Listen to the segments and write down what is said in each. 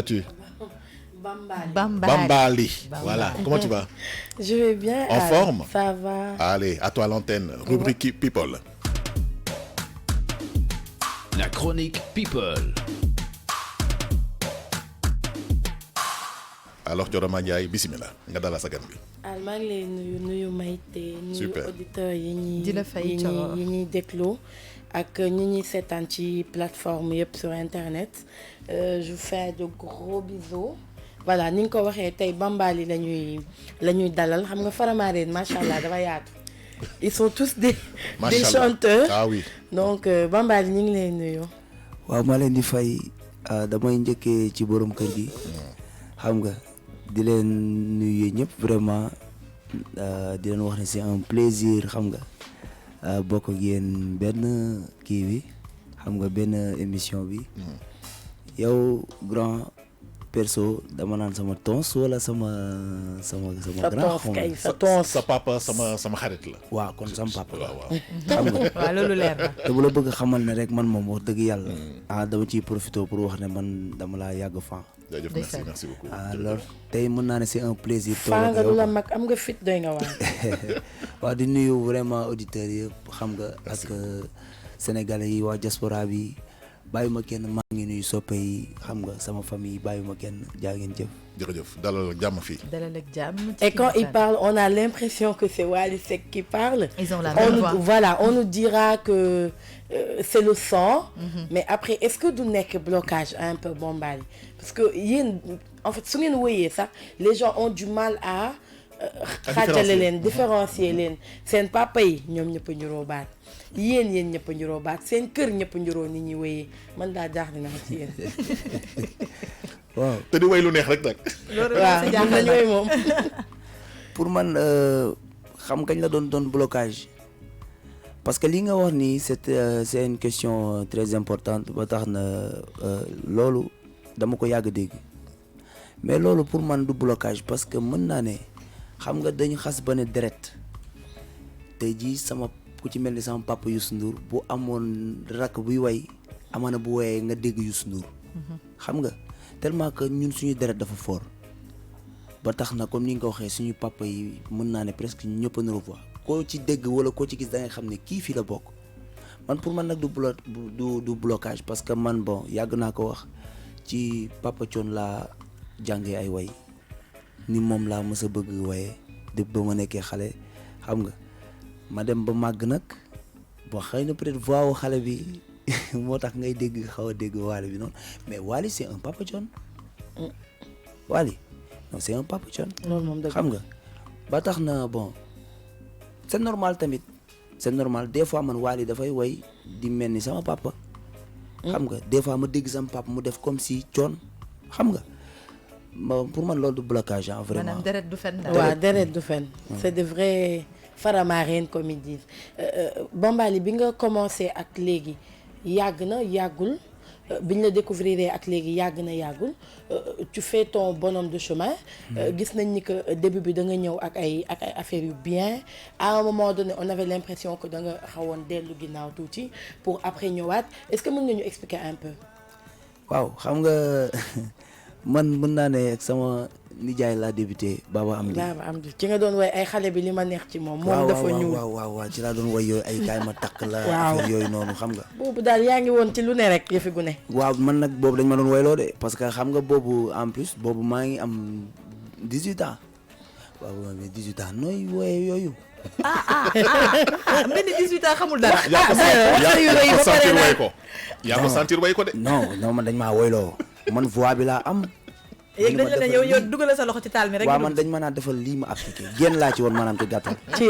Tu Bambali. Bambali. Voilà. Comment tu vas? Je vais bien. En forme? Ça va. Allez, à toi l'antenne. Rubrique People. La chronique People. Alors Thioroma Ndiaye bismillah nga dalal sa gan bi. maa ngi lay nuyu Maïté. Super. nuyu auditeurs yi Di la fay Thioro. yi ñuy déglu ak ñi ñuy seetaan ci plateforme yëpp sur internet. Je vous fais de gros bisous. Voilà ni nga ko waxee tey Bambali la ñuy dalal xam nga Faramareen macha allah dafa yaatu. Ils sont tous des chanteurs. Ah oui. Donc Bambali ñu ngi lay nuyu. waaw maa leen di fay damay njëkkee ci borom kër gi xam nga di leen nuyu ñëpp vraiment di leen wax ne c'est un plaisir xam nga bokk ak yéen benn kii bi xam nga benn émission bi yow grand perso dama naan sama tons wala sama grand sa papa sama xarit la. waaw kon sama papa la waaw. xam nga waaw loolu leer na. te bu la bëgg xamal ne rek man moom wax dëgg yàlla dama ciy profité pour wax ne man dama laa yàgg fan jaajëf merci beaucoup. alors tey mën naa ne c'est un plaisir faa nga du la mag am nga fit doy nga waar. waaw di nuyu vraiment auditeurs yëpp xam nga ak sénégalais yi waa diaspora bi bàyyi ma kenn maa ngi nuyu soppe yi xam nga sama famille bàyyi ma kenn jaa ngeen jëf. jërëjëf dalal jàmm fii. dalal ak jàmm. Et quand il parle, on a l'impression que c'est Wally Seck qui parle. Ils ont la même voix. Voilà, on nous dira que c'est le son. Mais après, est-ce que du nekk blocage un peu Bambali? Parce que en fait, su ngeen woyee sax les gens ont du mal à xaajale leen différencier leen seen papa yi ñoom ñëpp a njuroo baat yéen ñëpp a njuroo baat seen kër ñëpp a njuroo ni ñuy woyee man daa jaaxle naa ci yéen. waaw te di way lu neex rek nag. waaw mën nañu woy moom. pour man xam kañ la doon blocage parce que li nga wax nii c'est une question très importante ba tax na loolu dama ko yàgg dégg mais loolu pour man du blocage parce que mën naa ne xam nga dañu xas ba ne deret tey jii ku ci mel ni sama papa Youssou Ndour bu amoon rakk buy way amaana bu woyee nga dégg Youssou Ndour xam nga tellement que ñun suñu deret dafa fort ba tax na comme ni nga ko waxee suñu papa yi mën naa ne presque ñëpp a niroo voix koo ci dégg wala koo ci gis da ngay xam ne kii fii la bokk man pour man nag du blocage parce que man bon yàgg naa ko wax ci Papa Thione laa jàngee ay way ni moom laa mës a bëgg waye depuis ba ma nekkee xale xam nga ma dem ba màgg nag bon xëy na peut-être voix wu xale bi moo tax ngay dégg xaw a dégg Wally bi noonu mais Wally c'est un Papa Thione Wally non c'est un Papa Thione xam nga ba tax na bon c'est normal tamit c'est normal des fois man Wally dafay way di mel ni sama papa xam nga des fois ma dégg sama papa mu def comme si Thione xam nga pour man loolu du blocage vraiment. maanaam deret du fen daal. waaw deret du fen. c'est de vrais Faramareen comme ils disent. Bambali bi nga commencé ak léegi yàgg na yàggul bi ñu la découvrir ak léegi yàgg na yàggul tu fais ton bonhomme de chemin. gis nañ ni que début bi da nga ñëw ak ay affaires yu bien à un moment donné on avait l'impression que da nga xawoon dellu ginnaaw tuuti pour après ñëwaat est-ce que mën nga ñu expliquer un peu. waaw xam nga. man mën naa ne ak sama nijaay laa débuté Baba Amdi. Baba Amdi ci nga doon way ay xale bi li ma neex ci moom. moom dafa ñuul waaw ci laa doon way yooyu ay kaay ma takk la. affaire yooyu noonu xam nga. boobu daal yaa ngi woon ci lu ne rek yëfi gu ne. waaw man nag boobu dañ ma doon wayloo de parce que xam nga boobu en plus boobu maa ngi am 18 ans waaw mais 18 ans nooy woyee yooyu. mel ni 18 ans xamul dara. yaa ko sentir way ko. yaa ko sentir way ko de. non man dañ maa woyloo man voix bi laa am. yéeg dañ la ne yow dugal sa loxo ci taal mi rek. waaw man dañ mën a defal lii ma appliqué génn laa ci woon maanaam ci gàttal. ci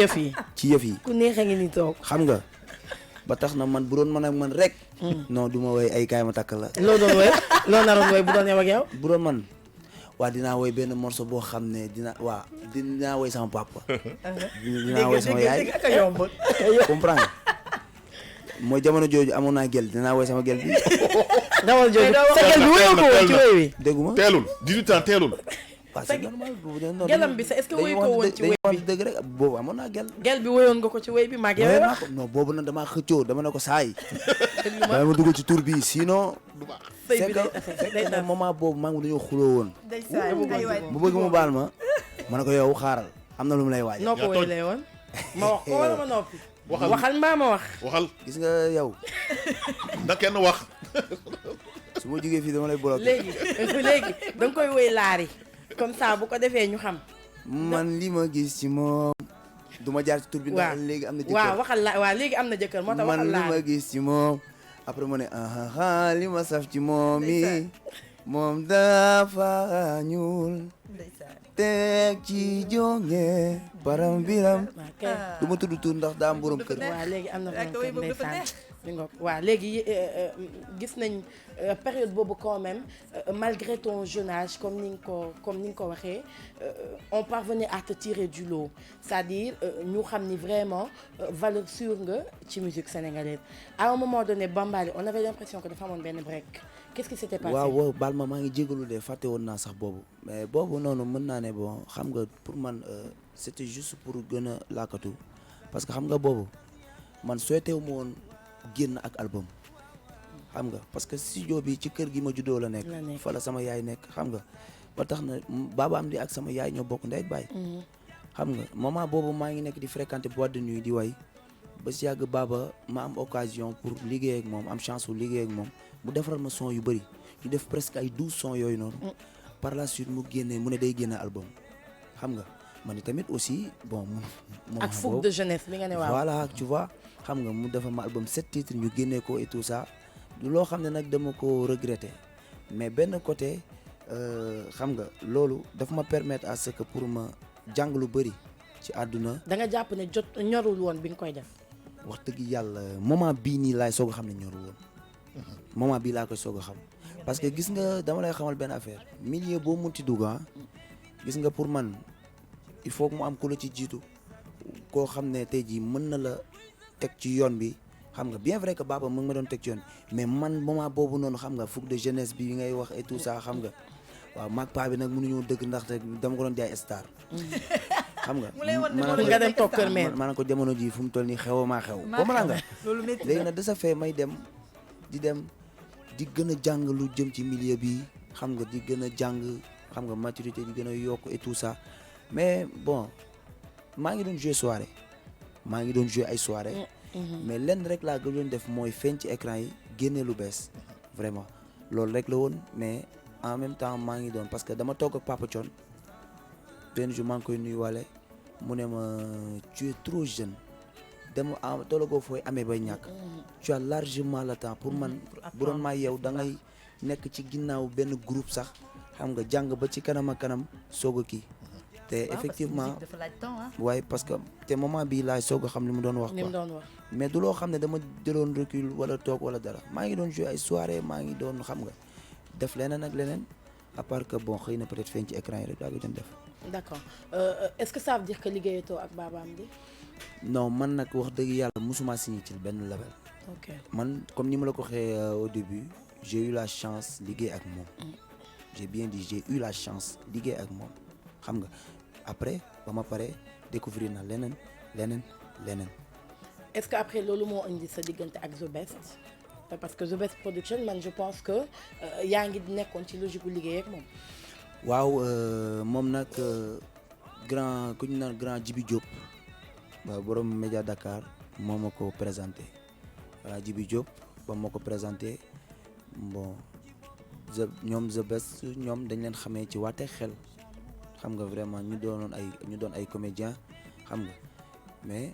yëf yi. ku neex a ngi ni toog. xam nga ba tax na man bu doon man ak man rek. non du ma woy ay kaay ma takk la. loo doon woy loo naroon woy bu doon yow ak yow. bu doon man waa dinaa woy benn morceau boo xam ne dinaa woy sama papa. dinaa woy sama yaay comprendre mooy jamono jooju amoon naa gel dinaa woy sama gel bi. dawal jooju sa gel bi woyoo ko woon ci woy wi. dégguma teelul 18 ans teelul. waaw c'est normal gelam bi est-ce que woy ko woon ci woy bi dëgg rek boobu amoon naa gel. gel bi woyoon nga ko ci woy bi maag yow wax. non boobu nag damaa xëccoo dama ne ko saay. dama ma dugg ci tur bi sinon du baax. sëy c'est bi que day fekk na moment boobu maa ngi dañoo xuloo woon ndeysaan ay waay mu bëgg mu baal ma ne ko yow xaaral am na lu mu lay waaj noo ko yaa tooñ. wéyalee woon ma wax ko wala ma noppi Waxal. waxal mbaa ma wax waxal gis nga yow na kenn wax. su ma jógee fii dama lay bloqué léegi léegi da nga koy wéy laari comme ça bu ko defee ñu xam man li ma gis ci moom du ma jaar ci tur bi ndax léegi am na jëkkër waaw waxal la waaw léegi am na jëkkër moo tax man waxal li ma laari gis ci moom après ma ne li ma saf ci moom yi moom dafa ñuul ndeysaan teg ci jonge baram biram waaw kay du ma tudd tur ndax daa am borom kër waaw léegi am na ak way boobu dafa neex. mi ngoog waaw léegi gis nañ période boobu quand même malgré ton jeune âge comme ni nga ko waxee on parvenait à te tirer du lot c'est-à-dire ñu xam ni vraiment valeur sûre nga ci musique sénégalaise à un moment donné Bambaly on avait l'impression que dafa amoon benn break qu'est-ce qui s'était passé waaw baal ma maa ngi jégalu de fàtte woon naa sax boobu mais boobu noonu mën naa ne bon xam nga pour man c'était juste pour gën a laakatu parce que xam nga boobu man souhaité wu ma woon génn ak album xam nga parce que studio bi ci kër gi ma juddoo la nekk fa la sama yaay nekk xam nga ba tax na Baba Amdi ak sama yaay ñoo bokk ndey ak baay xam nga moment boobu maa ngi nekk di fréquenter boîte de nuit di way ba si yàgg Baba ma am occasion pour liggéey ak moom am chance pour liggéey ak moom mu defaral ma son yu bëri ñu def presque ay 12 sons yooyu noonu par la suite mu ne day génne album xam nga man ni tamit aussi bon ak fougue de jeunesse bi nga ne waaw voilà tu vois xam nga mu defal ma album 7 titres ñu génnee ko et tout ça loo xam ne nag dama ko regretter mais benn côté xam nga loolu daf ma permettre à ce que pour ma jàng lu bëri ci àdduna da nga jàpp ne jot ñorul woon bi nga koy def wax dëgg yàlla moment bii nii laay soog a xam ne ñorul woon moment bii laa koy soog a xam parce que gis nga dama lay xamal benn affaire milieu boo munti dugg gis nga pour man il faut que mu am ku la ci jiitu koo xam ne tey jii mën na la teg ci yoon bi xam nga bien vrai que Baba mu ngi ma doon teg ci yoon mais man moment boobu noonu xam nga fougue de jeunesse bi ngay wax et tout ça xam nga waaw maag paa bi nag mënuñoo dëgg ndaxte dama ko doon jaay star xam nga nga dem toog kër mère maanaam ko jamono ji fu mu toll nii xew maa xew comprends nga loolu métti léegi nag de ce fait may dem di gën a jàng lu jëm ci milieu bi xam nga di gën a jàng xam nga maturité di gën a yokk et tout ça mais bon maa ngi doon jouer soirée maa ngi doon jouer ay soirée mais lenn rek laa gën doon def mooy feeñ ci écran yi génne lu bees vraiment loolu rek la woon mais en même temps maa ngi doon parce que dama toog ak Papa Thione benn jour maa ngi koy nuyuwaale mu ne ma tu es trop jeune dama tollagoo fooy amee bay ñàkk tu as largement le temps pour man bu doon maa yow da ngay nekk ci ginnaaw benn groupe sax xam nga jàng ba ci kanam ak kanam soog a kii te effectivement dafa laaj temps waaye parce que te moment bii laay soog a xam li mu doon wax quoi mais du loo xam ne dama jëloon recul wala toog wala dara maa ngi doon jouer ay soirée maa ngi doon xam nga def leneen ak leneen à part que bon xëy na peut-être feeñ ci écran yi rek daa ko doon def. d'accord est-ce que ça veut dire que liggéeyatoo ak Baba Amdi. non man nag wax dëgg yàlla musuma signé ci benn label. ok man comme ni ma la ko waxee au début j'ai eu la chance liggéey ak moom. j'ai bien dit j'ai eu la chance liggéey ak moom xam nga après ba ma pare découvrir na leneen. est-ce que après loolu moo indi sa diggante ak The Best parce que The Best Production man je pense que yaa ngi nekkoon ci logique bu liggéey ak moom. waaw moom nag grand ku ñu naan grand Djibi Diop waaw borom Média Dakar moo ma ko présenté voilà Djibi Diop ba ma ko présenté bon ñoom The Best ñoom dañ leen xamee ci waate xel xam nga vraiment ñu doon ay comédiens xam nga mais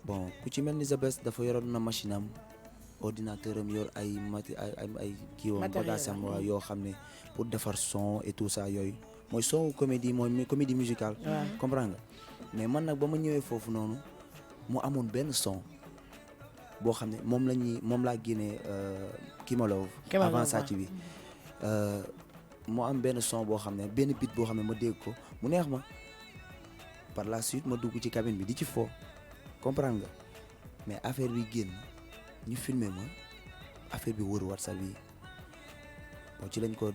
bon ku ci mel ni The Best dafa yoroon na machine am ordinateur am yor ay kii woon bagage am waaw yoo xam ne pour defar son et tout ça yooyu mooy son comédie mooy comédie musicale comprendre nga mais man nag ba ma ñëwee foofu noonu mu amoon benn son boo xam ne moom laa génnee Kimalove avant sàcc bi mu am benn son boo xam ne benn beat boo xam ne ma dégg ko mu neex ma par la suite ma dugg ci cabine bi di ci fo comprendre nga mais affaire bi génn ñu filmer ma affaire bi wër WhatsApp bi bon ci lañ ko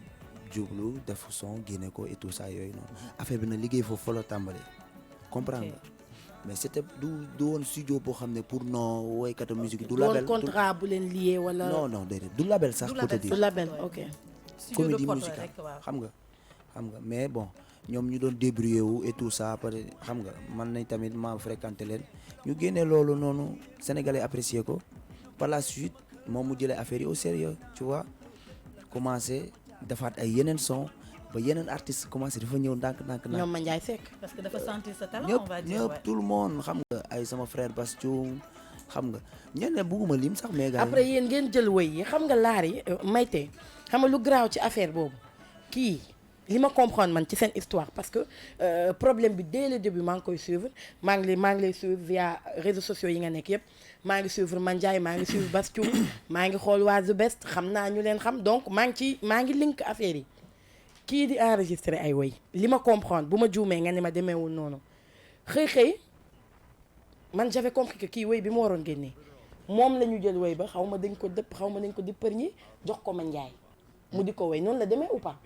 jublu def son génne ko et tout ça yooyu noonu affaire bi na liggéey foofu fa la tàmbalee comprendre nga mais c'était du woon studio boo xam ne pour non woykatu musique du doon label contrat bu leen lié wala. non déedéet du label sax pour te du dire label ok. comédie musicale xam nga mais bon ñoom ñu doon débrouiller wu et tout ça après xam nga man nañ tamit ma fréquenté leen ñu génnee loolu noonu sénégalais apprécier ko par la suite moom mu jëlee affaire yi au sérieux tu vois commencé defaat ay yeneen son ba yeneen artistes commencé dafa ñëw ndànk ñoom Mandiaye Seck. Parce que dafa sentir sa talent, on va dire. ñëpp tout le monde xam nga ay sama frère Bastion xam nga ñenn bugguma lim sax mais gars yi après yéen ngeen jël woy yi xam nga laar yi Mayte xam nga lu garaaw ci affaire boobu kii li ma comprendre man ci seen histoire parce que problème bi dès le début maa ngi koy suivre maa ngi lay suivre via réseaux sociaux yi nga nekk yëpp maa ngi suivre Mandiaye maa ngi suivre Bastion maa ngi xool waa The Best xam naa ñu leen xam donc maa ngi link affaire yi kii di enregistré ay woy li ma comprendre bu ma juumee nga ne ma demeewul noonu xëy man j'avais compris que kii woy bi mu waroon génnee moom la ñu jël woy ba xaw ma dañ ko dëpp xaw ma dañ ko dippër ñi jox ko Mandiaye mu di ko woy noonu la demee ou pas.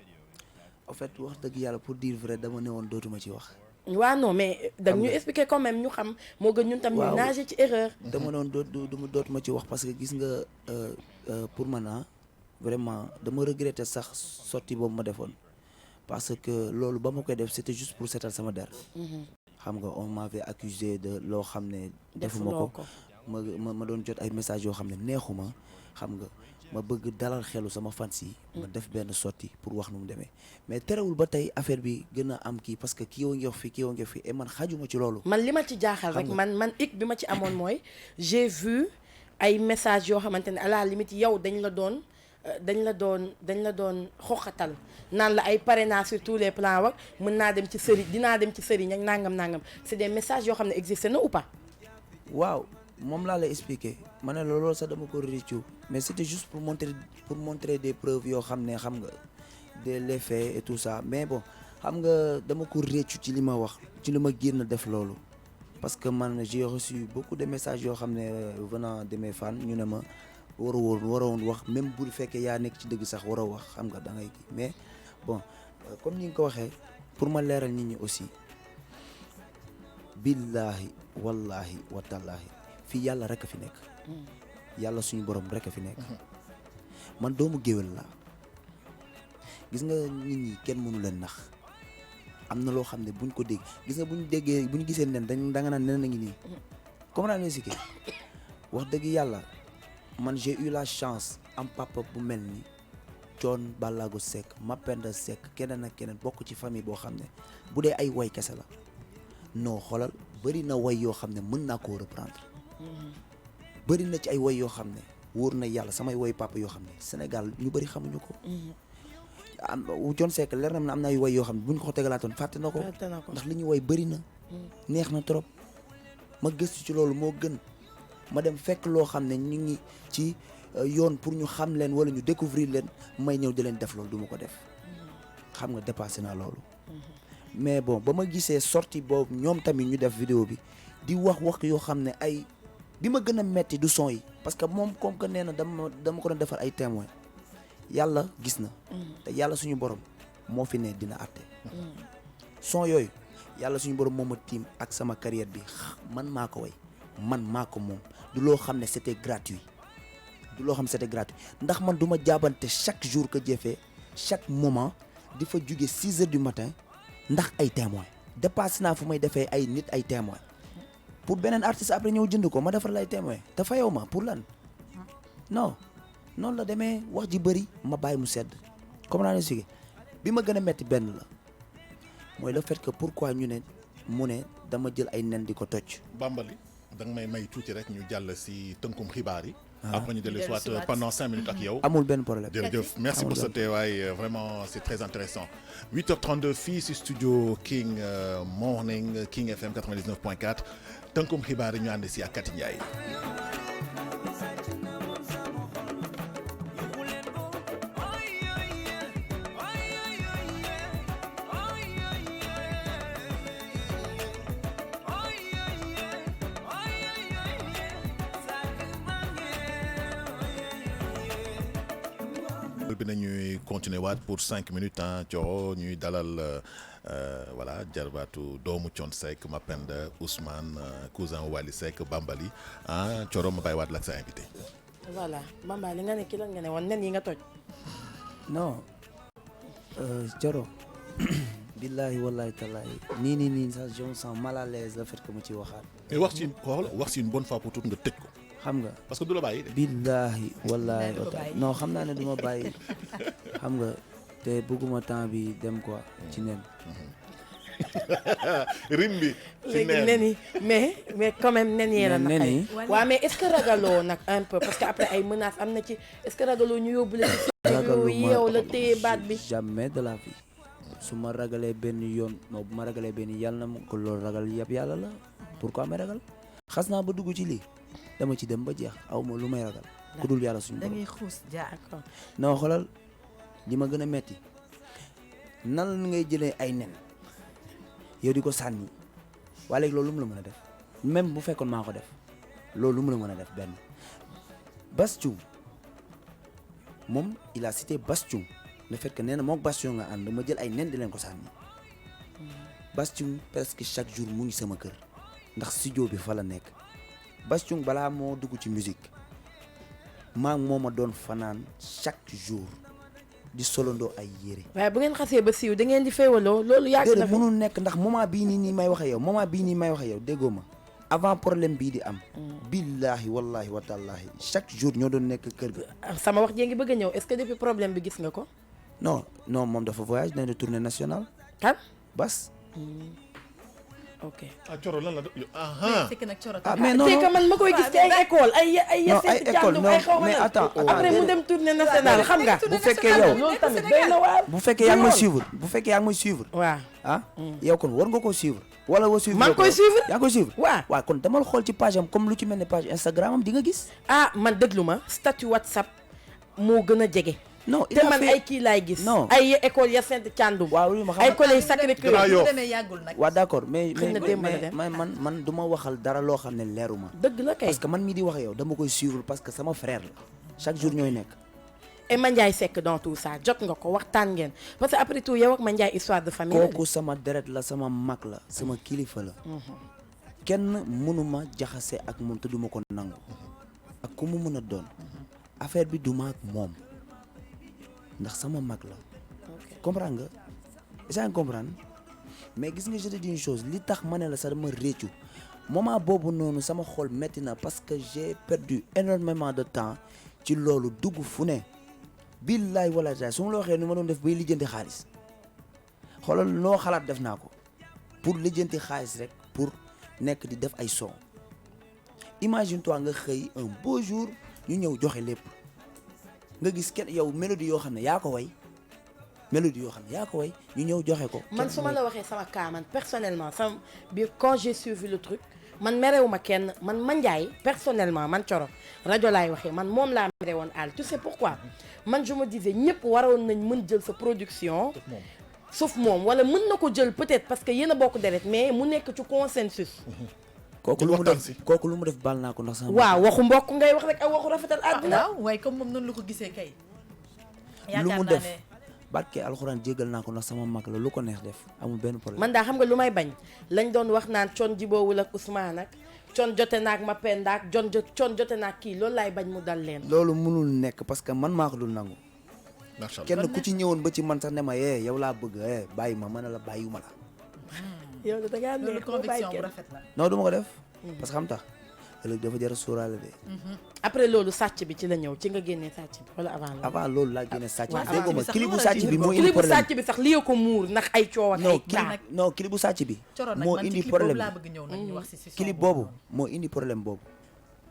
en fait wax dëgg yàlla pour dire vrai dama ne woon dootuma ci wax. waaw non mais da ñu expliquer quand même ñu xam moo gën ñun tam ñu nager ci erreur. dama ne woon dootuma ci wax parce que gis nga pour man vraiment dama regretter sax sortie boobu ma defoon parce que loolu ba ma koy def c'était juste pour seetal sama der. xam nga on m'avait accusé de loo xam ne defuma ko ma doon jot ay messages yoo xam ne neexuma xam nga ma bëgg dalal xelu sama fans yi ma def benn sortie pour wax nu mu demee mais terewul ba tey affaire bi gën a am kii parce que kii woo ngi wax fi kii woo ngi wax fi et man xajuma ci loolu man li ma ci jaaxal rek man ik bi ma ci amoon mooy j'ai vu ay messages yoo xamante ne à la limite yow dañ la doon xoxatal naan la ay parrainage sur tous les plans wax mën naa dem ci sëriñ dinaa dem ci sëriñ ak nangam c'est des messages yoo xam ne existé na ou pas. waaw moom laa lay expliquer ma ne loolu sax dama ko réccu mais c'était juste pour montrer des preuves yoo xam ne xam nga les faits et tout ça mais bon xam nga dama ko réccu ci li ma wax ci li ma génn def loolu parce que man j'ai reçu beaucoup de messages yoo xam ne venant de mes fans ñu ne ma waroon wax même bu fekkee yaa nekk ci dëgg sax waroo wax xam nga da ngay kii mais bon comme ni nga ko waxee pour ma leeral nit ñi aussi billahi wallahi watallaahi fii yàlla rek a fi nekk yàlla suñu borom rek a fi nekk man doomu géwél la gis nga nit ñi kenn mënu leen nax am na loo xam ne buñ ko dégg gis nga buñ gisee nen da nga naan nen a ngi nii comme naa ne si kii wax dëgg yàlla man j'ai eu la chance am papa bu mel ni Thione Ballago Seck Mapenda Seck keneen ak keneen bokk ci famille boo xam ne bu dee ay way kese la non xoolal bëri na way yoo xam ne mën naa koo reprendre bëri na ci ay way yoo xam ne wóor na yàlla samay way papa yoo xam ne Sénégal ñu bëri xamuñu ko am Thione Seck leer na am na ay way yoo xam ne buñ ko tegalaatoon fàtte na ko ndax li ñu way bëri na neex na trop ma gëstu ci loolu moo gën ma dem fekk loo xam ne ñu ngi ci yoon pour ñu xam leen wala ñu découvrir leen may ñëw di leen def loolu du ma ko def xam nga dépassé naa loolu mais bon ba ma gisee sortie boobu ñoom tamit ñu def vidéo bi di wax yoo xam ne ay bi ma gën a metti du son yi parce que moom comme que nee na dama ko doon defar ay témoin yàlla gis na te yàlla suñu borom moo fi ne dina àtte son yooyu yàlla suñu borom moo ma tiim ak sama carrière bi man maa ko way man maa ko moom du loo xam ne c'était gratuit ndax man du ma jaabante chaque jour que jëfee chaque moment di fa jóge 6 heures du matin ndax ay témoin dépassé naa fu may defee ay nit ay témoin pour beneen artiste après ñëw jënd ko ma defar lay témoin te fayoo ma pour lan non noonu la demee wax ji bëri ma bàyyi mu sedd comme naa ne si bi ma gën a metti benn la mooy le fait que pourquoi ñu ne mu ne dama jël ay nen di ko toj. Bambali da nga may tuuti rek ñu jàll si tënkum xibaar yi. après ñu dellu soit pendant 5 minutes ak yow. amul benn problème jërëjëf merci pour ce teewaay vraiment c'est très intéressant 8h32 fii si studio King Morning King FM 99.4 tënkum xibaar yi ñu ànd si ak Kati Ndiaye. bi nañuy continuer waat pour 5 minutes Thioro ñuy dalal voilà jarbaatu doomu Thione Seck Mapenda Ousmane cousin Wally Seck Bambali Thioro ma bàyyi waat la ak sa invité. voilà Bambali nga ne ki la nga ne woon nen yi nga toj. non Thioro billahi wallahi tallahi nii sax je me sens mal à l'aise le fait que mu ci waxaat. mais wax ci une bonne fois pour toutes nga tëj ko. xam nga parce que du la bàyyi de. billahi wallahi non xam naa ne du ma bàyyi xam nga te bëgguma temps bi dem quoi ci nen. rim bi. ci léegi nen yi mais quand même nen yee la nen yi waaw mais est-ce que ragaloo nag un peu parce que après ay menaces am na ci est-ce que ragaloo ñu yóbbu la ci yeew la téye baat bi. jamais de la vie su ma ragalee benn yoon non bu ma ragalee benn yàlla na ma ko loolu ragal yëpp yàlla la pourquoi may ragal xas naa ba dugg ci lii dama ci dem ba jeex aw ma lu may ragal ku dul yàlla suñu borom. da ngay xuus jaar ko. non xoolal li ma gën a metti nan la ngay jëlee ay nen yow di ko sànni waaye léegi loolu lu mu la mën a def même bu fekkoon maa ko def loolu lu mu la mën a def benn Bass Thioung moom il a cité Bass Thioung le fait que nee na moom Bass Thioung nga ànd ma jël ay nen di leen ko sànni Bass Thioung presque chaque jour mu ngi sama kër ndax studio bi fa la nekk Bass Thioung balaa moo dugg ci musique maa ngi moo ma doon fanaan chaque jour di solondoo ay yére. waaye bu ngeen xasee ba siiw da ngeen di féewaloo loolu yàgg na fi mënul nekk ndax moment bii nii may waxe yow déggoo ma avant problème bii di am. billahi wallahi wa tallahi chaque jour ñoo doon nekk kër ga. sama wax jee ngi bëgg a ñëw est-ce que depuis problème bi gis nga ko. non moom dafa voyage nee na tournée nationale. kan Bass. ok. Thioro lan la c'est que nag Thioro mais non c'est que man ma koy gis ci ay école ay école non mais attends après mu dem tournée nationale xam nga. bu fekkee yow loolu tamit doy na waar. bu fekkee yaa ngi may suivre waaw. yow kon war nga koo suivre. wala wa suivre maa ngi koy suivre. yaa ngi koy suivre. waaw kon demal xool ci page am comme lu ci mel ne page Instagram am di nga gis. man déglu ma statut WhatsApp moo gën a jege. non te man ay kii laay gis. non ay école ya Sainte Thiandoum. waaw li ma xam ay collège Sacré-Cœur. waaw d'accord mais mais man du ma waxal dara loo xam ne leeru ma. dëgg la kay parce que man mii di wax yow dama koy suivre parce que sama frère la chaque jour ñooy nekk. et Mandiaye Seck dans tout ça jot nga ko waxtaan ngeen parce que après tout yow ak Mandiaye histoire de famille la. kooku sama deret la sama mag la sama kilifa la. kenn mënuma jaxase ak moom te duma ko nangu. ak ku mu mën a doon. affaire bi duma ak moom. ndax sama mag la. comprendre nga yaa ngi comprendre mais gis nga je te dis une chose li tax ma ne la sax dama réccu moment boobu noonu sama xol metti na parce que j'ai perdu énormément de temps ci loolu dugg fu ne billaay wala jaay su ma la waxee nu ma doon def bay lijjanti xaalis xoolal noo xalaat def naa ko pour lijjanti xaalis rek pour nekk di def ay son imagine toi nga xëy un beau jour ñu ñëw joxe lépp nga gis kenn yow mélodie yoo xam ne yaa ko way ñu ñëw joxe ko. man su ma la waxee sama cas man personnellement sama biir quand j'ai suivi le truc man merewuma kenn man Mandiaye personnellement man Thioro rajo laay waxee man moom laa mere woon àll tu sais pourquoi man je me disais ñëpp waroon nañ mën jël sa production. sauf moom wala mën na ko jël peut-être parce que yéen a bokk deret mais mu nekk ci consensus. kooku lu mu def baal naa ko ndax sama. waaw waxu mbokk ngay wax rek ak waxu rafetal àddina. waaw waaye comme moom noonu la ko gisee kay. lu mu def barke alxuraan jéggal naa ko ndax sama mag la lu ko neex def amul benn problème. man daa xam nga lu may bañ lañ doon wax naan Thione jiboowul ak Ousmane ak Thione jote naag Mapenda ak Thione jote naag kii loolu laay bañ mu dal leen. loolu mënul nekk parce que man maa ko dul nangu. macha allah kenn ku ci ñëwoon ba ci man sax ne ma yow laa bëgg bàyyi ma mën a la bàyyiwuma la. yow da ngaa loolu conviction bu rafet la. non du ma ko def. parce que xam tax ëllëg dafa jar a sóoraale de. après loolu sàcc bi ci la ñëw ci nga génnee sàcc bi wala avant. avant loolu laa génne sàcc bi. waaw dégg nga sax clip bu loolu sàcc bi moo indi clip bu problème sàcc bi sax li ko muur ndax ay coow ak ay non non clip bu sàcc bi. moo indi problème laa bëgg ñëw nag ñu wax si clip boobu moo indi problème boobu.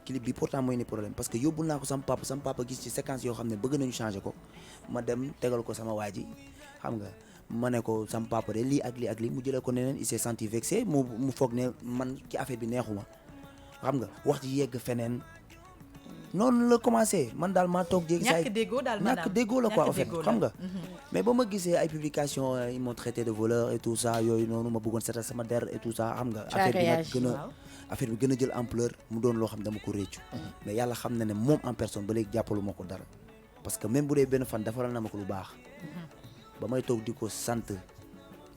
clip bi pourtant moo indi problème parce que yóbbul naa ko sama papa gis ci séquence yoo xam ne bëgg nañu changer ko ma dem tegal ko sama waa ji xam nga ma ne ko sama papa de lii ak lii mu jëlee ko neneen il s'est senti vexé mu foog ne man ci affaire bi neexuma xam nga wax ji yegg feneen noonu la commencé man daal maa toog jéegi saa ñàkk déggoo daal ñàkk déggoo la quoi en fait xam nga mais ba ma gisee ay publication ils m'ont traité de voleur et tout ça yooyu noonu ma bëggoon seetal sama der et tout ça xam nga affaire bi gën a jël ampleur mu doon loo xam ne dama ko réccu mais yàlla xam na ne moom en personne ba léegi jàppalu ma ko dara parce que même bu dee benn fan defaral na ma ko lu baax ba may toog di ko sant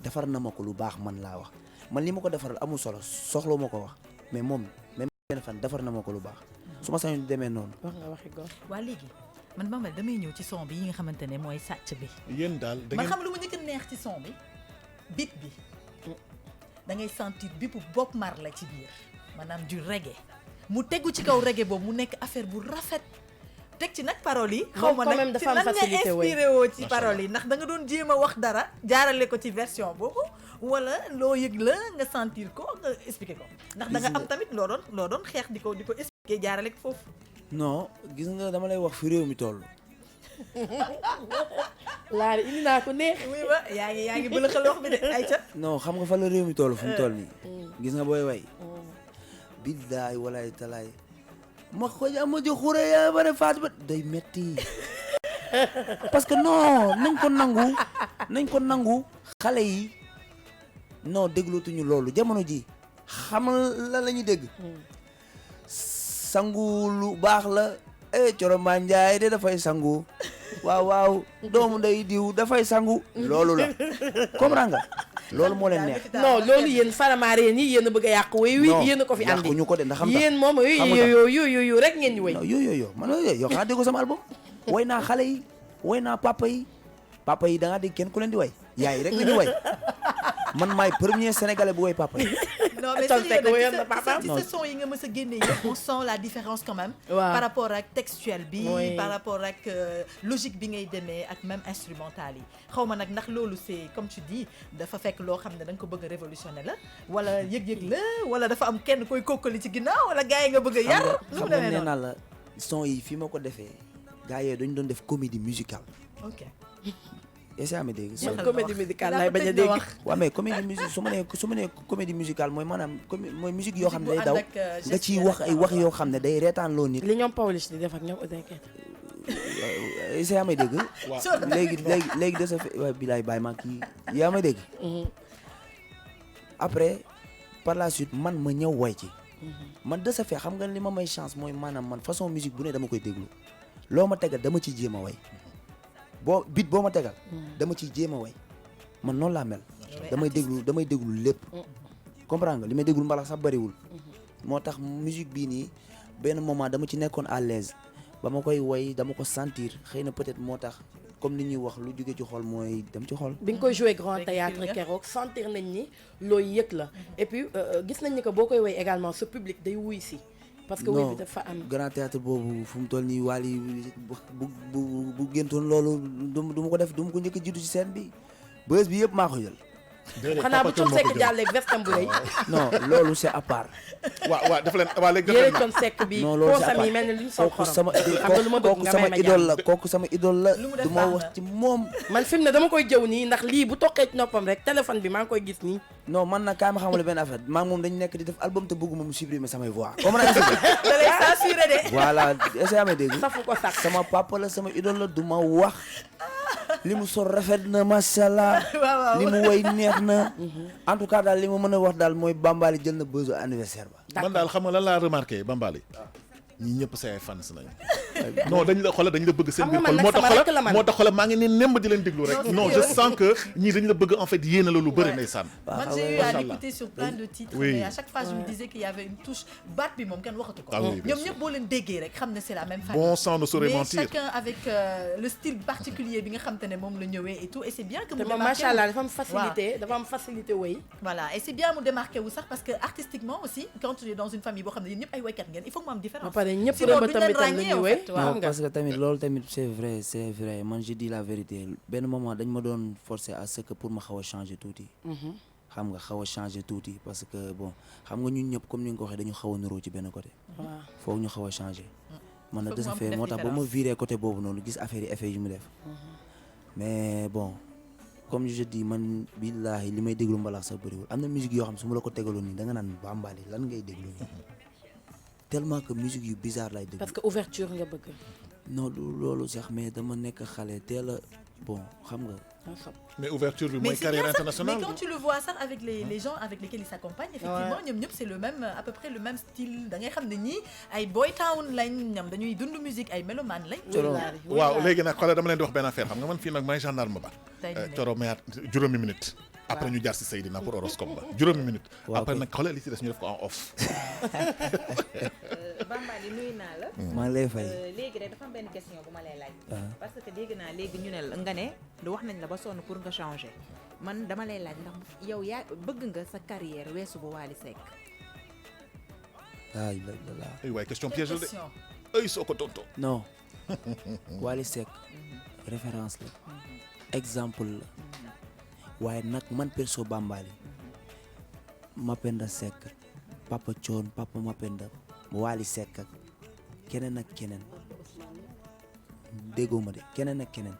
defar na ma ko lu baax man laa wax man li ma ko defaral amul solo soxla ma ko wax mais moom même benn fan defar na ma ko lu baax su ma sañoon demee noonu. wax nga waxi góor. waa léegi man Bambal damay ñëw ci son bi yi nga xamante ne mooy sàcc bi. yéen daal da man ngeen xam lu ma njëkk a neex ci son bi beat bi da ngay sentir bipu Bob Marley la ci biir maanaam du reggae mu tegu ci kaw reggae boobu mu nekk affaire bu rafet teg ci nag paroles yi. xaw ma quand même nag ci dafa am lan nga facilité woy. inspiré woo ci Macha paroles yi ndax da nga doon jéem a wax dara jaarale ko ci version boobu wala loo yëg la nga sentir ko nga expliqué ko ndax da nga am tamit loo doon xeex di ko expliqué jaarale ko foofu. non gis nga dama lay wax fi réew mi toll. laari indi naa ko neex. oui ba yaa ngi bëlëxal wax bi de ayca. non xam nga fa la réew mi toll fu mu toll nii. gis nga booy way. billaay walaay talaay. ma xooj ama jo xure ya bare faat ba day metti parce que non nañ ko nangu xale yi non déglootuñu loolu jamono ji xam la ñuy dégg sangu lu baax la Coroma Njaay de dafay sangu waaw doomu nday diw dafay sangu loolu la comprends nga loolu moo leen neex. non loolu yéen Faramareen yi yéen a bëgg a yàq woy wi yéen a ko fi andi ñu ko de ndax xam nga yéen moom yooyu rek ngeen di woy. non yooyu man yow xanaa déggoo sama album woy naa xale yi woy naa papa yi da ngaa dégg kenn ku leen di way yaay rek nga di way man maay premier sénégalais bu woy papa yi. non mais ci sa son yi nga mës a génne yëpp on sent la différence quand même. waaw par rapport ak textuel bi. Oui. par rapport ak logique bi ngay demee ak même instrumental yi xaw ma nag ndax loolu c'est comme tu dis dafa fekk loo xam ne da nga ko bëgg a révolutionner la wala yëg-yëg la wala dafa am kenn koy kokkali ci ginnaaw wala gars yi nga bëgg a yar. xam nga nee naa la son yi fi ma ko defee gars yi dañu doon def comédie musicale. ok. est-ce que yaa ngi dégg. man comédie musicale laay bañ a dégg. waaw mais comédie musique su ma nee comédie musicale mooy maanaam mooy musique yoo xam ne day daw nga ciy wax ay wax yoo xam ne day reetaan loo nit. li ñoom Pawlish di def ak ñoom Ouzin est-ce que yaa may dégg. léegi de sa fe waaye bilaay bàyyi ma kii yaa may dégg. après par la suite man ma ñëw woy ci. man de sa fe xam nga li ma may chance mooy maanaam man façon musique bu ne dama koy déglu loo ma tegal dama ciy jéem a woy. boo ma tegal dama ciy jéem a way man noonu laa mel damay déglu lépp comprends nga li may déglu mbalax sax bëriwul moo tax musique bii nii benn moment dama ci nekkoon à l'aise ba ma koy way dama ko sentir xëy na peut-être moo tax comme li ñuy wax lu jóge ci xol mooy dem ci xol. bi nga koy joué grand théâtre keroog sentir nañ ni looy yëg la et puis gis nañ ni que boo koy way également ce public day wuy si parce que wuy bi dafa am grand théâtre boobu fu mu toll nii Wally bu géntoon loolu du ma ko def du ma ko njëkk a jiitu ci scène bi bës bi yëpp maa ko jël. xanaa bu Thione Seck jàllee vestam bu rëy. non loolu c'est à part. waaw dafa leen waaw léegi yére Thione Seck bi non loolu c'est à poosam yi part mel ni lu ñu sol xorom kooku sama idole la kooku sama idole la du ma wax ci moom. man fi mu ne dama koy jëw nii ndax lii bu toqee ci noppam rek téléphone bi maa ngi koy gis nii. non man nag kaay ma xamul benn affaire maa ngi moom dañu nekk di def album te bëgguma mu supprimer samay voix. comme da lay censuré de. voilà est-ce que yaa may dégg. safu ko sax sama papa la sama idole la du ma wax li mu sol rafet na macha allah. li mu woy neex na. en tout cas daal li ma mën a wax daal mooy Bambali jël na buzz anniversaire ba. man daal xam nga lan laa remarqué Bambali ñi ñëpp say fans nañu non dañ la xoolal dañ la bëgg seen biir xol moo tax xoolal maa ngi ne nemb di leen déglu rek non je sens que ñii dañ la bëgg en fait yéena la lu bëri ndeysaan. man j'ai eu à l'écouter sur plein de titres mais à chaque fois je me disais qu'il y avait une touche baat bi moom kenn waxatu ko ñoom ñëpp boo leen déggee rek xam ne c'est la même famille bon sang ne saurait mentir mais chacun avec le style particulier bi nga xam te ne moom la ñëwee et tout et c'est bien que mu démarqué macha allah dafa am facilité woy voilà et c'est bien mu démarqué wu sax parce que artistiquement aussi quand tu es dans une famille boo xam ne yéen ñëpp ay waykat ngeen il faut que mu am différence non parce que tamit loolu tamit c'est vrai man je dis la vérité benn moment dañ ma doon forcer à ce que pour ma xaw a changer tuuti. xam nga xaw a changer tuuti parce que bon xam nga ñun ñëpp comme ni nga ko waxee dañu xaw a nuroo ci benn côté. waaw foog ñu xaw a changer. man nag de ce fait moo tax ba ma viré côté boobu noonu gis affaire yi effet yu mu def. mais bon comme je dis man billahi li may déglu mbalax sax bëriwul am na musique yoo xam su ma la ko tegaloon nii da nga naan Bambali lan ngay déglu nii. tellement que musique yu bizarre lay déglu. parce que ouverture nga bëgg. non du loolu sax mais dama nekk xale teel a bon xam nga. mais ouverture bi Mais mooy c'est carrière bien ça. internationale. Mais quand tu le vois ça avec les gens avec lesquels ils s'accompagnent, effectivement, ñoom ñëpp c'est le même, à peu près le même style. Da ngay xam ne ñii ay boy town lañ, ñoom dañuy dund musique, ay mélomane lañ. waaw léegi nag xoolal dama leen di wax benn affaire xam nga man fii nag may gendarme ba. Tey jii Coro mayaat juróomi minute. après ñu jaar si Seydina pour horoscope ba juróomi minute. après nag xoolal li ci des ñu def ko en off. Bambali nuyu naa la. maa ngi lay fay. léegi rek dafa am benn question bu ma lay laaj. parce que dégg naa léegi ñu ne la nga ne lu wax nañ la ba sonn pour nga changer man dama lay laaj ndax yow yaa bëgg nga sa carrière weesu bu Wally Seck. ay la ay waay question piège la de Question. ay soo ko tonto. non Wally Seck référence la exemple la waaye nag man perso Bambali Mapenda Seck Papa Thione Papa Mapenda Wally Seck ak keneen ak keneen déggoo ma de keneen ak keneen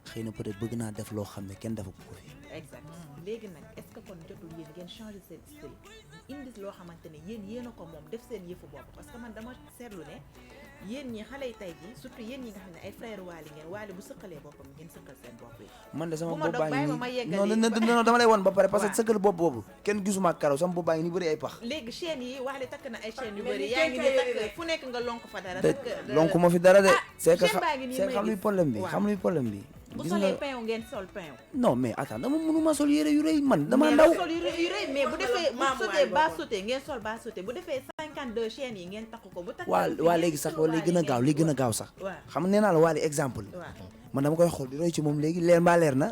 xëy na peut-être bëgg naa def loo xam ne kenn defu ko fi. exact léegi nag est-ce que kon jotul yéen ngeen changer seen style indi loo xamante ne yéen a ko moom def seen yëfu bopp parce que man dama seetlu ne yéen ñi xale yi tey ji surtout yéen ñi nga xam ne ay frère Wally ngeen Wally bu sëqalee boppam ngeen sëqal seen bopp yi. man de sama bu ma bopp baa bàyyi ngi ma ma nii yeggali non dama lay wan ba pare parce que waaw. sëkkal bopp boobu kenn gisuma ak karaw sama bopp baa ngi nii bëri ay pax. léegi chaîne yi Wally takk na ay chaîne yu mais bëri ni yaa ngi ni kenn takk fu nekk nga lonk fa dara te takk lonku ma fi dara de. ah, c'est que chaîne baa ngi nii c'est may xam luy gis. problème bi waaw. xam luy problème bi. bu gis solee nga pain ngeen sol pain. non mais attends dama mënuma sol yére yu rëy man dama mais ndaw. sol yu rëy mais bu defee bu Maam sotee Wally ba boobu. sauté ngeen sol ba sauté bu defee 52 chaînes yi ngeen takk ko bu takk waa léegi sax li gën a gaaw li gën a gaaw sax. waaw xam nga nee naa la Wally exemple. waaw man dama koy xool di roy ci moom léegi leer mbaa leer na.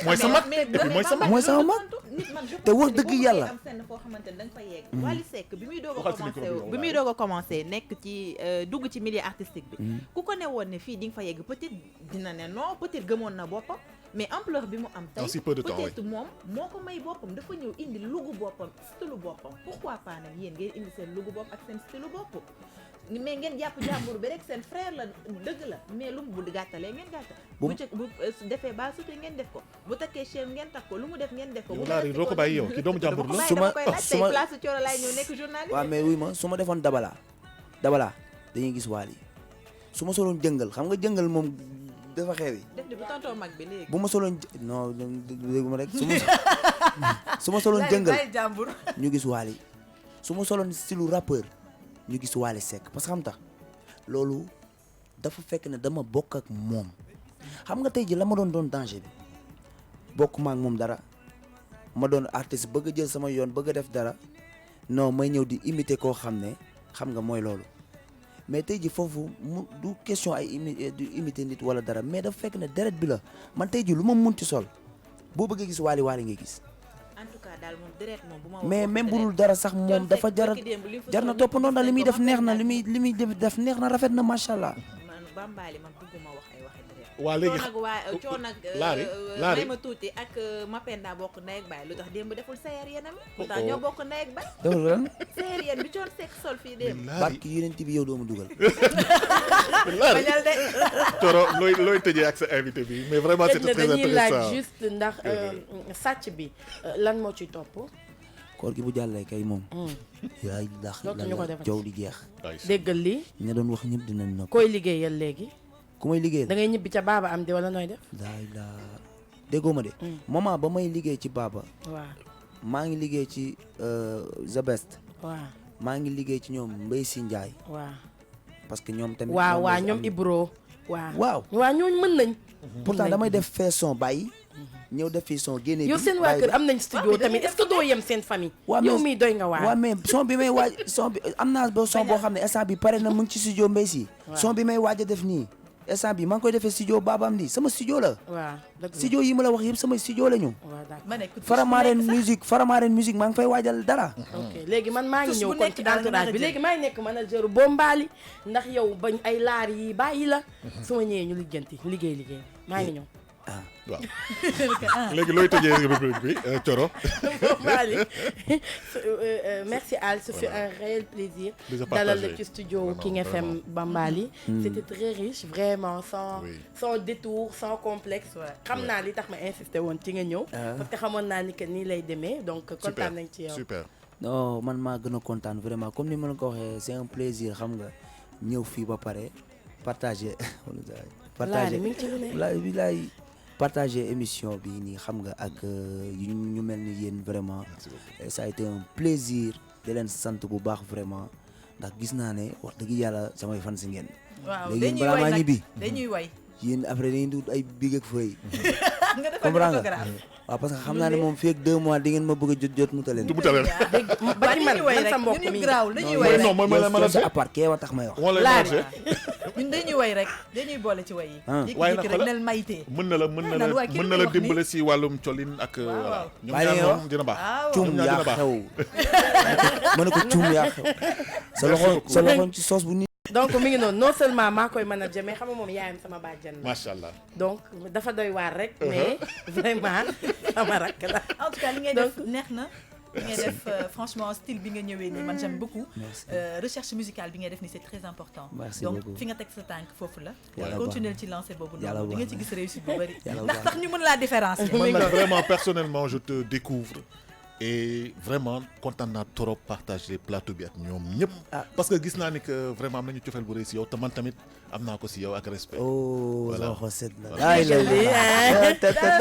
mooy sa mag et puis mooy sa mag. mooy sama mag. te wax dëgg yàlla. am fenn foo xamante ne da nga fa yegg. Wally Seck bi muy doog a Waxal ci micro commencé bi, bi muy doog a commencé nekk ci dugg ci milieu artistique bi. ku ko ne woon ne fii di nga fa yegg peut-être dina ne non peut-être gëmoon na boppam mais ampleur bi mu am tey Dans si peu de temps, peut-être moom moo ko may boppam dafa ñëw indi lugu boppam stylu boppam pourquoi pas nag yéen ngeen indi seen lugu bopp ak seen stylu bopp mais ngeen jàpp jàmbur bi rek seen frère la dëgg la mais lu mu bu gàttalee ngeen gàttal bu ca bu defee ba sute ngeen def ko bu takkee chaîne ngeen takk ko lu mu def ngeen def ko yow laari doo ko bàyyi yow ki doomu jàmbur la. su ma dama koy laaj su tey ma place Thioro laay ñëw nekk journaliste waaw mais wuy ma su ma defoon dabala dañuy gis Wally su ma soloon jëngal xam nga jëngal moom dafa xewi. def di bu tontoo mag bi léegi bu ma soloon non déggu ma rek su ma soloon jëngal Bàyyi jàmbur. ñu gis Wally su ma soloon style rappeur ñu gis Wally Seck parce que xam tax loolu dafa fekk ne dama bokk ak moom xam nga tey ji la ma doon danger bi bokk ma ak moom dara ma doon artiste bëgg a jël sama yoon bëgg a def dara non may ñëw di imiter koo xam ne xam nga mooy loolu mais tey ji foofu mu du question ay du imiter nit wala dara mais dafa fekk ne deret bi la man tey ji lu ma munti sol boo bëggee gis Wally ngay gis en tout cas daal moom deret moom bu ma mais même bu dul dara sax moom dafa jar na topp noonu daal li muy def neex na li muy def neex na rafet na macha allah. man Bambali man bëgguma wax ay waxi deret waa léegi coon ak laari may ma tuuti ak Mapenda bokk ndey ak baay lu tax démb deful sayer yenam pourtant ñoo bokk ndey ak baay defal lan sayer yen bi coon Seck sol fii démb barki yeneen bi yow doo ma dugal. laari Coro looy tëjee ak sa invité bi mais vraiment c'était très dañuy laaj intéressant. juste ndax sàcc bi lan moo ci topp. koor gi bu jàllee kay moom. yaay ndax dootu ñu ko defati jaww di jeex. déggal lii ña doon wax ñëpp dinañ nopp. koy liggéeyal léegi. ku may liggéeyal da ngay ñibbi ca baaba am di wala nooy def. daay la déggoo ma de. moment ba may liggéey ci baaba. waaw maa ngi liggéey ci The Best. waaw maa ngi liggéey ci ñoom Mbaye Si Ndiaye. waaw. parce que ñoom tamit. waaw waaw am- ñoom Ibro. waaw waaw waaw ñooñu mën nañ. pourtant damay def fee son bàyyi. ñëw def fii son génne. yow seen waa kër am nañ studio tamit est-ce que doo yem seen famille. waaw yow mais- mii doy nga waar. waaw mais son bi may waaj son bi am naa ba son boo xam ne instant bi pare na mu ngi ci studio Mbaye Si. son bi may waaj a def nii instant bi maa ngi koy defee studio Babam di sama studio la. waaw dëgg la studio yi ma la wax yëpp sama studio la ñu. waaw d'accord. ma nekk Faramaren musique maa ngi fay waajal dara. ok léegi man maa ngi Tous ñëw bu kon nekk ci daal entourage bi manager. léegi maa ngi nekk manager Bombali ndax yow bañ ay laar yi bàyyi la. su ma ñëwee ñu lijjanti liggéey maa ngi ñëw. waaw léegi looy tëjee rubrique bi Coro. Bombali merci Al ce fut un réel plaisir. Déjà dalal partagé. la ci studio Vraiment, King FM Bambali. c'était très riche vraiment Oui. sans détour sans complexe. xam naa li tax ma insisté woon ci nga ñëw. parce que xamoon naa ni que nii lay demee donc kontaan nañ ci yow. super. non man maa gën a kontaan vraiment comme ni ma la ko waxee c'est un plaisir xam nga ñëw fii ba pare partager. Laari mi ngi ci lu ne. bilaay partager émission bi nii xam nga ak ñu mel ni yéen vraiment ça a été un plaisir di leen sant bu baax vraiment ndax gis naa ne wax dëgg yàlla samay fan si ngeen. waaw léegi dañuy balaa way maa nag ñibbi dañuy way. yéen après dañuy dut ay big ak feuille. nga defal comprends nga autographe. waaw parce que xam naa ne moom fii ak 2 mois di ngeen ma bëgg a jot mu taleen. du mu taleen. ba ci man dañuy way man rek sa mbokk ñun mi ñu graawul dañuy way Ouais, rek. non mooy ma la mën a sa appart kee wa tax may wax. moo lay Laaj. marché. ñun dañuy way rek dañuy boole ci way yi. waaye yëkki-yëkki nag rek xoolal nel mayte. mën na la naan waa kii mën lu na muy la wax nii. dimbale si wàllum colin ak waaw. ñoom Bàyyi ñaar nga moom wax. dina baax. waaw cum ñoom ñaar yaa dina baax. xew ma ne ko cum yaa xew sa loxo ci soos bu ni donc mi ngi noonu non seulement maa koy manager mais xam nga moom yaayam sama bàjjan la. macha allah. donc dafa doy waar rek. mais vraiment sama rakk la. en tout cas li ngay def neex na. li ngay def franchement style bi nga ñëwee nii man j'aime beaucoup. Recherche musicale bi ngay def nii c'est très important. Merci donc beaucoup. fi nga teg sa tànk foofu la. Yàlla continuer ci lancer boobu Yàlla noonu di nga baax ci na. gis réussite bu bëri. Yàlla ndax baax tax ñu mën laa différencier. man nag vraiment personnellement je te découvre et vraiment kontaan naa trop partager plateau bi ak ñoom ñëpp. parce que gis naa ni que vraiment am nañu cofeel bu rëy si yow te man tamit am naa ko si yow ak respect. oh Voilà. sama xol set na.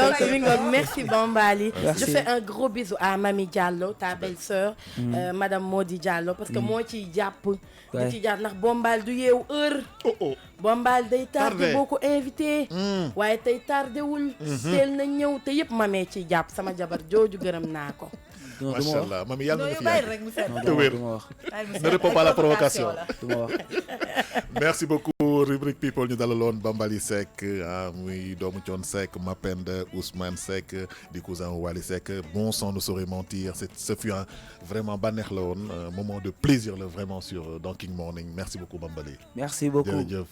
Donc mi ngi noonu merci Bambali. Merci. Je fais un gros bisou à Mami Diallo ta belle-sœur. Madame Modi Diallo parce que moo ciy jàpp. di ci jàpp ndax Bombal du yeewu heure. oh oh. Bombal day tardé Tardé. boo ko invité. waaye tey tardé wul. teel na ñëw te yëpp mamee ciy jàpp sama jabar jooju gërëm naa ko. non du macha ma wax allah mami yàlla non na yow fi bàyyi yàgg. rek mu seet. non te wér. du ma wax Ne réponds pas à la provocation. du ma wax. merci beaucoup rubrique people ñu dalaloon Bambali Seck ah muy doomu Thione Seck Mapenda Ousmane Seck di cousin Wally Seck bon sang ne saurait mentir ce fut un vraiment bànneex la woon moment de plaisir la vraiment sur dans King Morning merci beaucoup Bambali merci beaucoup. jërëjëf.